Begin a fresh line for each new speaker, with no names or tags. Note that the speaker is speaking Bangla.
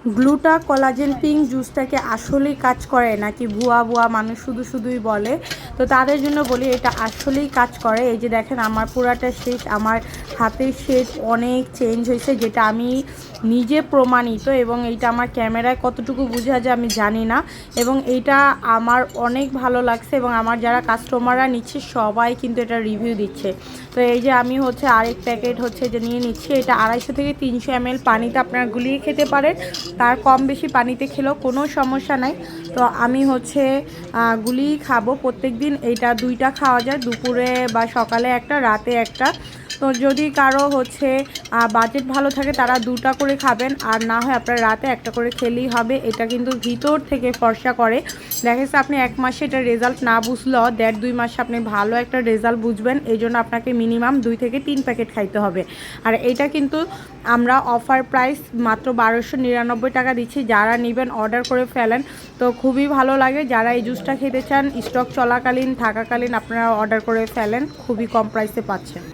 গ্লুটা কোলাজেন পিঙ্ক জুসটাকে আসলেই কাজ করে নাকি ভুয়া ভুয়া মানুষ শুধুই বলে? তো তাদের জন্য বলি এটা আসলেই কাজ করে। এই যে দেখেন আমার পুরাটা শেষ, আমার হাতের শেড অনেক চেঞ্জ হয়েছে, যেটা আমি নিজে প্রমাণিত, এবং এইটা আমার ক্যামেরায় কতটুকু বোঝা যায় আমি জানি না। এবং এইটা আমার অনেক ভালো লাগছে, এবং আমার যারা কাস্টমাররা নিচ্ছে সবাই কিন্তু এটা রিভিউ দিচ্ছে। তো এই যে আমি হচ্ছে আরেক প্যাকেট হচ্ছে যে নিয়ে নিচ্ছি। এটা 250 থেকে 300 ml পানিতে আপনারা গুলিয়ে খেতে পারেন, তার কম বেশি পানিতে খেলেও কোনো সমস্যা নাই। তো আমি হচ্ছে গুলিয়ে খাবো প্রত্যেক দিন। এইটা 2টা খাওয়া যায়, দুপুরে বা সকালে একটা, রাতে একটা। তো যদি কারো হচ্ছে বাজেট ভালো থাকে তারা 2টা করে খাবেন, আর না হয় আপনার রাতে একটা করে খেলেই হবে। এটা কিন্তু ভিতর থেকে ফর্সা করে। দেখা যাচ্ছে আপনি 1 মাসে এটা রেজাল্ট না বুঝলেও 1.5-2 মাসে আপনি ভালো একটা রেজাল্ট বুঝবেন। এই জন্য আপনাকে মিনিমাম 2 থেকে 3 প্যাকেট খাইতে হবে। আর এটা কিন্তু আমরা অফার প্রাইস মাত্র 1299 টাকা দিচ্ছি। যারা নেবেন অর্ডার করে ফেলেন, তো খুবই ভালো লাগে। যারা এই জুসটা খেতে চান স্টক চলাকালীন থাকাকালীন আপনারা অর্ডার করে ফেলেন, খুবই কম প্রাইসে পাচ্ছেন।